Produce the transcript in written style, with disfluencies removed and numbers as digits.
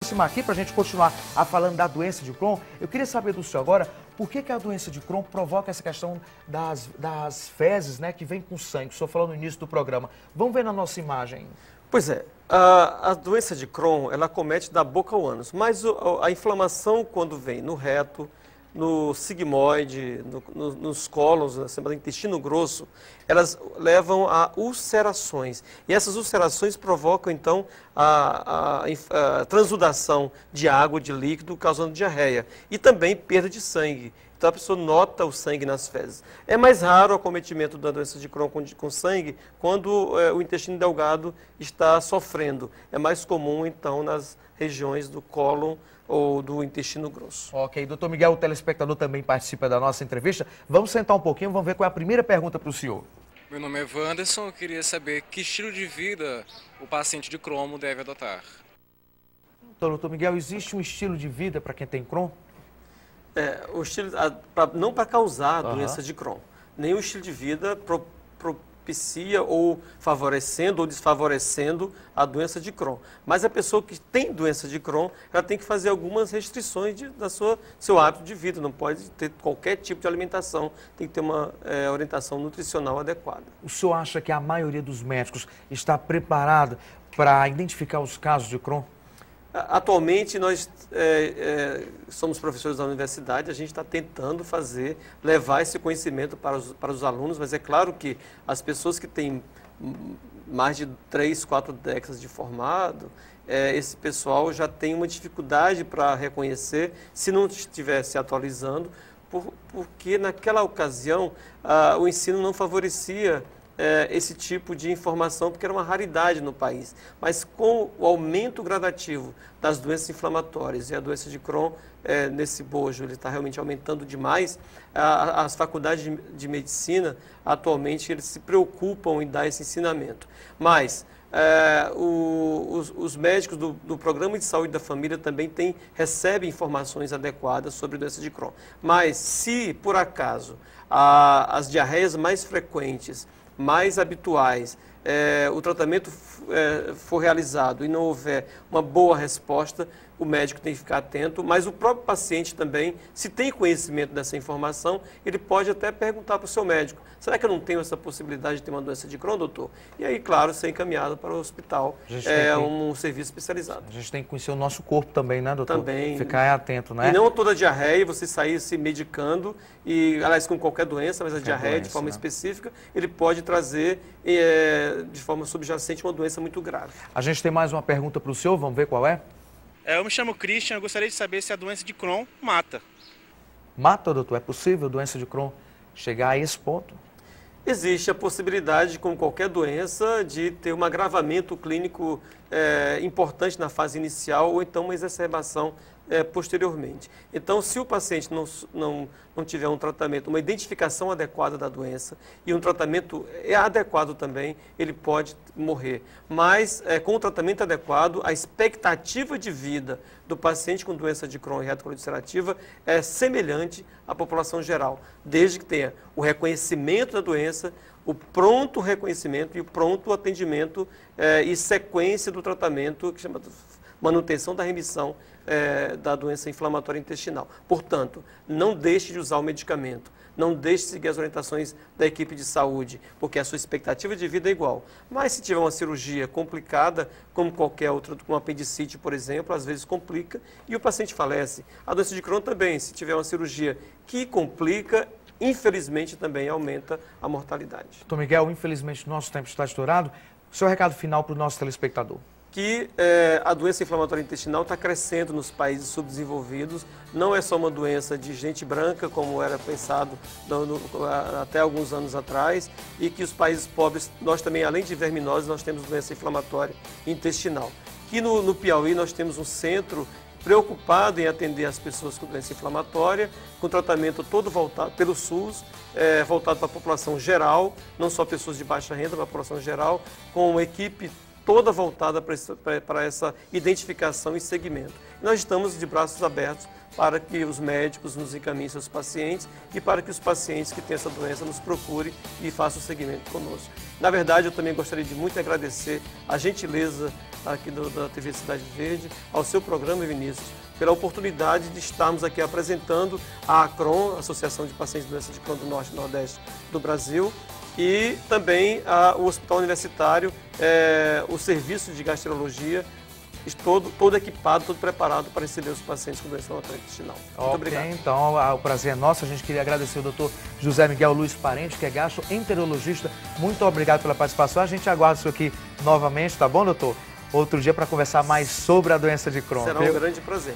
Aqui, para a gente continuar a falando da doença de Crohn, eu queria saber do senhor agora, por que a doença de Crohn provoca essa questão das fezes, né, que vem com sangue? O senhor falou no início do programa. Vamos ver na nossa imagem. Pois é, a doença de Crohn, ela acomete da boca ao ânus, mas a inflamação quando vem no reto, no sigmoide, nos cólons, no intestino grosso, elas levam a ulcerações. E essas ulcerações provocam, então, a transudação de água, de líquido, causando diarreia. E também perda de sangue. Então, a pessoa nota o sangue nas fezes. É mais raro o acometimento da doença de Crohn com sangue quando o intestino delgado está sofrendo. É mais comum, então, nas regiões do cólon ou do intestino grosso. Ok, doutor Miguel, o telespectador também participa da nossa entrevista. Vamos sentar um pouquinho, vamos ver qual é a primeira pergunta para o senhor. Meu nome é Wanderson, eu queria saber que estilo de vida o paciente de Crohn deve adotar. Então, doutor Miguel, existe um estilo de vida para quem tem Crohn? O estilo, não para causar a doença de Crohn. Nenhum estilo de vida propicia ou favorecendo ou desfavorecendo a doença de Crohn. Mas a pessoa que tem doença de Crohn, ela tem que fazer algumas restrições seu hábito de vida. Não pode ter qualquer tipo de alimentação, tem que ter uma orientação nutricional adequada. O senhor acha que a maioria dos médicos está preparada para identificar os casos de Crohn? Atualmente, nós somos professores da universidade, a gente está tentando levar esse conhecimento para os alunos, mas é claro que as pessoas que têm mais de 3, 4 décadas de formado, esse pessoal já tem uma dificuldade para reconhecer, se não estiver se atualizando, porque naquela ocasião o ensino não favorecia esse tipo de informação, porque era uma raridade no país. Mas com o aumento gradativo das doenças inflamatórias e a doença de Crohn, nesse bojo, ele está realmente aumentando demais, as faculdades de medicina, atualmente, eles se preocupam em dar esse ensinamento. Mas os médicos do Programa de Saúde da Família também recebem informações adequadas sobre a doença de Crohn. Mas se, por acaso, as diarreias mais frequentes, mais habituais, o tratamento for realizado e não houver uma boa resposta, o médico tem que ficar atento, mas o próprio paciente também, se tem conhecimento dessa informação, ele pode até perguntar para o seu médico, será que eu não tenho essa possibilidade de ter uma doença de Crohn, doutor? E aí, claro, ser encaminhado para o hospital, um serviço especializado. A gente tem que conhecer o nosso corpo também, né, doutor? Também. Ficar atento, né? E não toda diarreia, você sair se medicando, aliás, com qualquer doença, mas a diarreia, de forma específica, ele pode trazer, de forma subjacente, uma doença muito grave. A gente tem mais uma pergunta para o senhor, vamos ver qual é? Eu me chamo Christian, eu gostaria de saber se a doença de Crohn mata. Mata, doutor? É possível a doença de Crohn chegar a esse ponto? Existe a possibilidade, como qualquer doença, de ter um agravamento clínico importante na fase inicial ou então uma exacerbação posteriormente. Então, se o paciente não tiver um tratamento, uma identificação adequada da doença e um tratamento adequado também, ele pode morrer. Mas, com o tratamento adequado, a expectativa de vida do paciente com doença de Crohn e reto-colite ulcerativa é semelhante à população geral, desde que tenha o reconhecimento da doença, o pronto reconhecimento e o pronto atendimento e sequência do tratamento, que chama de manutenção da remissão da doença inflamatória intestinal. Portanto, não deixe de usar o medicamento, não deixe de seguir as orientações da equipe de saúde, porque a sua expectativa de vida é igual. Mas se tiver uma cirurgia complicada, como qualquer outra, como apendicite, por exemplo, às vezes complica e o paciente falece. A doença de Crohn também, se tiver uma cirurgia que complica, infelizmente também aumenta a mortalidade. Doutor Miguel, infelizmente nosso tempo está estourado. O seu recado final para o nosso telespectador. Que a doença inflamatória intestinal está crescendo nos países subdesenvolvidos. Não é só uma doença de gente branca, como era pensado até alguns anos atrás, e que os países pobres, nós também, além de verminoses, nós temos doença inflamatória intestinal. Que no Piauí nós temos um centro preocupado em atender as pessoas com doença inflamatória, com tratamento todo voltado pelo SUS, voltado para a população geral, não só pessoas de baixa renda, para a população geral, com uma equipe toda voltada para essa identificação e segmento. Nós estamos de braços abertos para que os médicos nos encaminhem seus pacientes e para que os pacientes que têm essa doença nos procurem e façam o segmento conosco. Na verdade, eu também gostaria de muito agradecer a gentileza aqui da TV Cidade Verde, ao seu programa, Vinícius, pela oportunidade de estarmos aqui apresentando a ACRON, Associação de Pacientes de Doenças de Crohn do Norte e Nordeste do Brasil, e também o Hospital Universitário, o serviço de gastrologia, todo equipado, todo preparado para receber os pacientes com doença intestinal. Muito obrigado. Então, o prazer é nosso. A gente queria agradecer o doutor José Miguel Luiz Parente, que é gastroenterologista. Muito obrigado pela participação. A gente aguarda isso aqui novamente, tá bom, doutor? Outro dia para conversar mais sobre a doença de Crohn. Será um grande prazer.